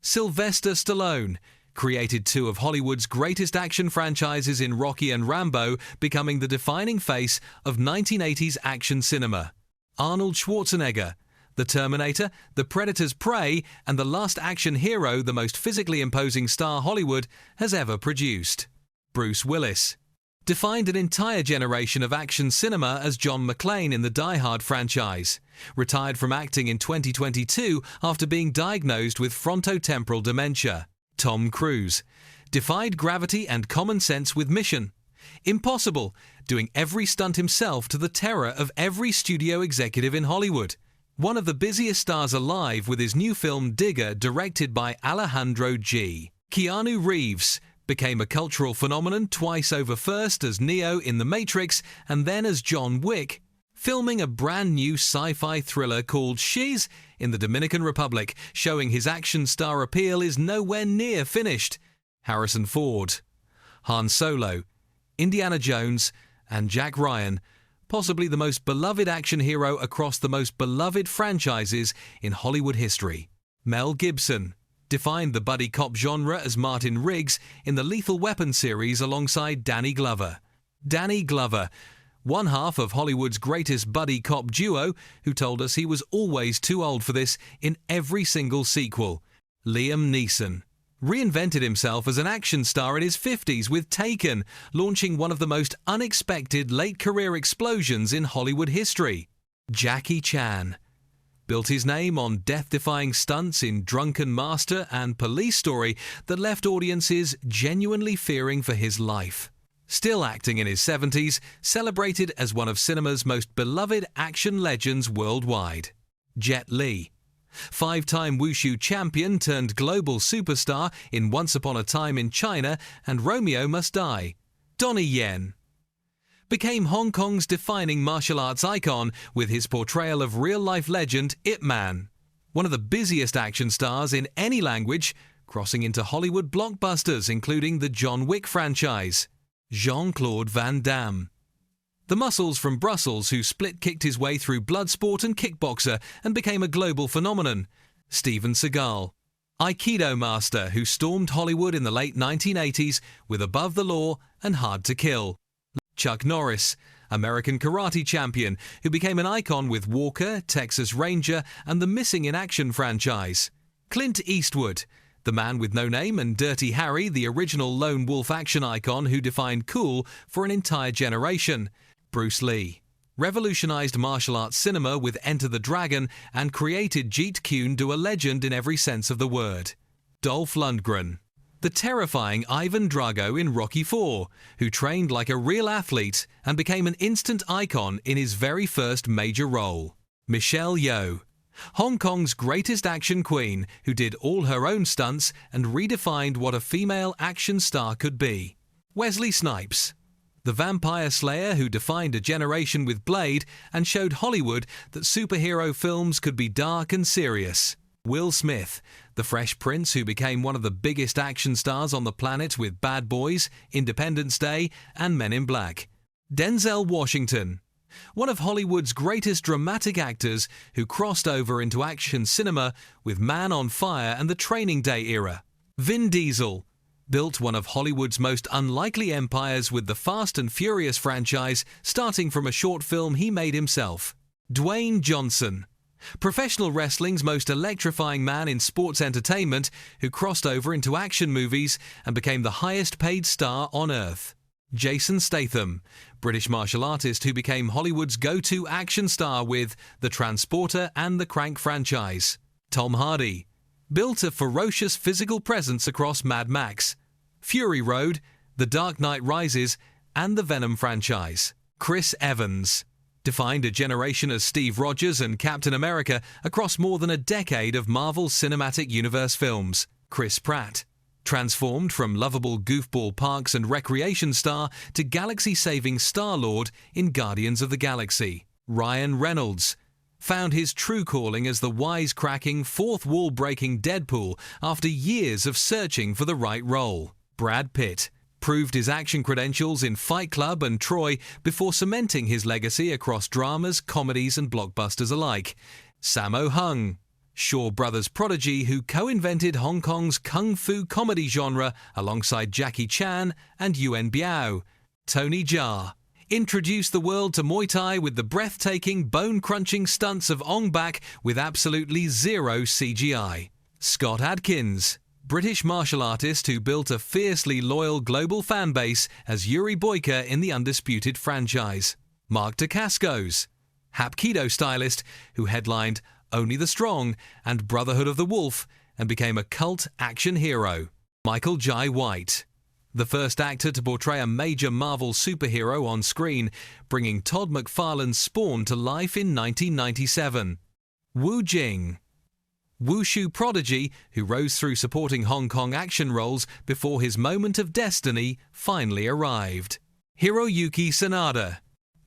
Sylvester Stallone created two of Hollywood's greatest action franchises in Rocky and Rambo, becoming the defining face of 1980s action cinema. Arnold Schwarzenegger, The Terminator, The Predator's Prey, and the last action hero, the most physically imposing star Hollywood has ever produced. Bruce Willis defined an entire generation of action cinema as John McClane in the Die Hard franchise. Retired from acting in 2022 after being diagnosed with frontotemporal dementia. Tom Cruise defied gravity and common sense with Mission Impossible, doing every stunt himself to the terror of every studio executive in Hollywood. One of the busiest stars alive with his new film Digger, directed by Alejandro G. Keanu Reeves became a cultural phenomenon twice over, first as Neo in The Matrix and then as John Wick, filming a brand new sci-fi thriller called She's in the Dominican Republic, showing his action star appeal is nowhere near finished. Harrison Ford, Han Solo, Indiana Jones, and Jack Ryan, possibly the most beloved action hero across the most beloved franchises in Hollywood history. Mel Gibson defined the buddy cop genre as Martin Riggs in the Lethal Weapon series alongside Danny Glover. Danny Glover, one half of Hollywood's greatest buddy cop duo, who told us he was always too old for this in every single sequel. Liam Neeson reinvented himself as an action star in his 50s with Taken, launching one of the most unexpected late-career explosions in Hollywood history. Jackie Chan built his name on death-defying stunts in Drunken Master and Police Story that left audiences genuinely fearing for his life. Still acting in his 70s, celebrated as one of cinema's most beloved action legends worldwide. Jet Li, five-time Wushu champion turned global superstar in Once Upon a Time in China and Romeo Must Die. Donnie Yen became Hong Kong's defining martial arts icon with his portrayal of real-life legend Ip Man, one of the busiest action stars in any language, crossing into Hollywood blockbusters including the John Wick franchise. Jean-Claude Van Damme, the muscles from Brussels who split-kicked his way through Bloodsport and Kickboxer and became a global phenomenon. Steven Seagal, Aikido master who stormed Hollywood in the late 1980s with Above the Law and Hard to Kill. Chuck Norris, American karate champion who became an icon with Walker, Texas Ranger, and the Missing in Action franchise. Clint Eastwood, the man with no name, and Dirty Harry, the original lone wolf action icon who defined cool for an entire generation. Bruce Lee revolutionized martial arts cinema with Enter the Dragon and created Jeet Kune to a legend in every sense of the word. Dolph Lundgren, the terrifying Ivan Drago in Rocky IV, who trained like a real athlete and became an instant icon in his very first major role. Michelle Yeoh, Hong Kong's greatest action queen, who did all her own stunts and redefined what a female action star could be. Wesley Snipes, the vampire slayer who defined a generation with Blade and showed Hollywood that superhero films could be dark and serious. Will Smith, the Fresh Prince who became one of the biggest action stars on the planet with Bad Boys, Independence Day, and Men in Black. Denzel Washington, one of Hollywood's greatest dramatic actors who crossed over into action cinema with Man on Fire and the Training Day era. Vin Diesel built one of Hollywood's most unlikely empires with the Fast and Furious franchise, starting from a short film he made himself. Dwayne Johnson, professional wrestling's most electrifying man in sports entertainment, who crossed over into action movies and became the highest paid star on earth. Jason Statham, British martial artist who became Hollywood's go-to action star with The Transporter and the Crank franchise. Tom Hardy built a ferocious physical presence across Mad Max, Fury Road, The Dark Knight Rises, and the Venom franchise. Chris Evans defined a generation as Steve Rogers and Captain America across more than a decade of Marvel Cinematic Universe films. Chris Pratt transformed from lovable goofball parks and recreation star to galaxy-saving Star-Lord in Guardians of the Galaxy. Ryan Reynolds found his true calling as the wisecracking, fourth-wall-breaking Deadpool after years of searching for the right role. Brad Pitt proved his action credentials in Fight Club and Troy before cementing his legacy across dramas, comedies, and blockbusters alike. Sammo Hung Shaw Brothers prodigy who co-invented Hong Kong's kung fu comedy genre alongside Jackie Chan and Yuen Biao. Tony Jaa introduced the world to Muay Thai with the breathtaking, bone-crunching stunts of Ong Bak with absolutely zero CGI. Scott Adkins, British martial artist who built a fiercely loyal global fan base as Yuri Boyka in the Undisputed franchise. Mark Dacascos, Hapkido stylist who headlined Only the Strong and Brotherhood of the Wolf and became a cult action hero. Michael Jai White, the first actor to portray a major Marvel superhero on screen, bringing Todd McFarlane's Spawn to life in 1997. Wu Jing, Wushu prodigy who rose through supporting Hong Kong action roles before his moment of destiny finally arrived. Hiroyuki Sanada,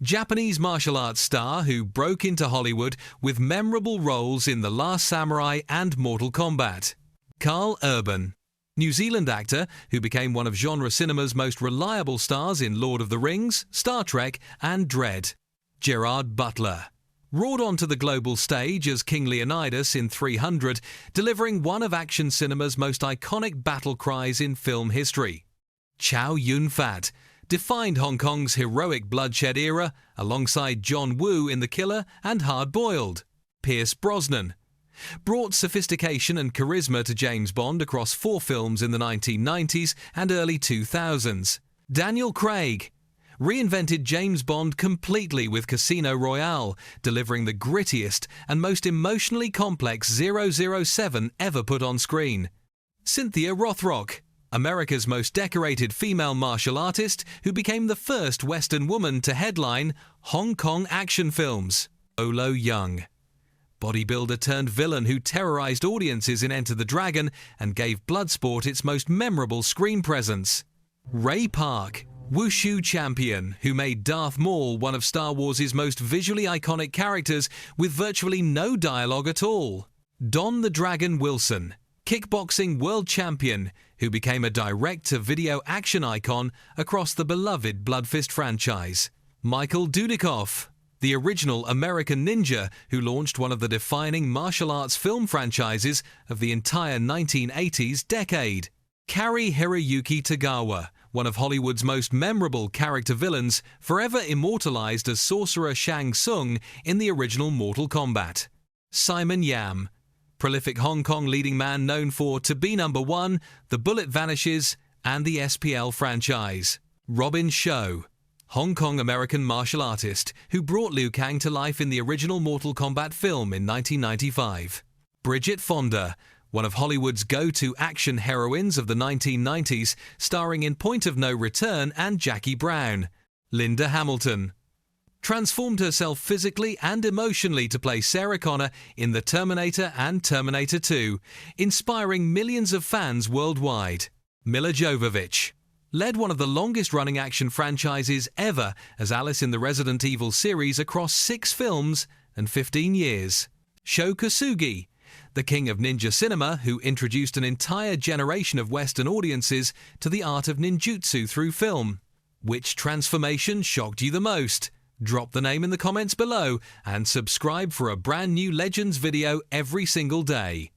Japanese martial arts star who broke into Hollywood with memorable roles in The Last Samurai and Mortal Kombat. Carl Urban, New Zealand actor who became one of genre cinema's most reliable stars in Lord of the Rings, Star Trek and Dredd. Gerard Butler roared onto the global stage as King Leonidas in 300, delivering one of action cinema's most iconic battle cries in film history. Chow Yun-fat defined Hong Kong's heroic bloodshed era alongside John Woo in The Killer and Hard Boiled. Pierce Brosnan brought sophistication and charisma to James Bond across 4 films in the 1990s and early 2000s. Daniel Craig reinvented James Bond completely with Casino Royale, delivering the grittiest and most emotionally complex 007 ever put on screen. Cynthia Rothrock, America's most decorated female martial artist who became the first Western woman to headline Hong Kong action films. Olo Young, bodybuilder turned villain who terrorized audiences in Enter the Dragon and gave Bloodsport its most memorable screen presence. Ray Park, Wushu champion who made Darth Maul one of Star Wars' most visually iconic characters with virtually no dialogue at all. Don the Dragon Wilson, kickboxing world champion who became a direct-to-video action icon across the beloved Bloodfist franchise. Michael Dudikoff, the original American ninja who launched one of the defining martial arts film franchises of the entire 1980s decade. Cary Hiroyuki Tagawa, one of Hollywood's most memorable character villains, forever immortalized as Sorcerer Shang Tsung in the original Mortal Kombat. Simon Yam, prolific Hong Kong leading man known for To Be Number One, The Bullet Vanishes, and the SPL franchise. Robin Shou, Hong Kong-American martial artist who brought Liu Kang to life in the original Mortal Kombat film in 1995. Bridget Fonda, one of Hollywood's go-to action heroines of the 1990s, starring in Point of No Return and Jackie Brown. Linda Hamilton transformed herself physically and emotionally to play Sarah Connor in The Terminator and Terminator 2, inspiring millions of fans worldwide. Mila Jovovich led one of the longest-running action franchises ever as Alice in the Resident Evil series across 6 films and 15 years. Sho Kosugi, the king of ninja cinema who introduced an entire generation of Western audiences to the art of ninjutsu through film. Which transformation shocked you the most? Drop the name in the comments below and subscribe for a brand new Legends video every single day.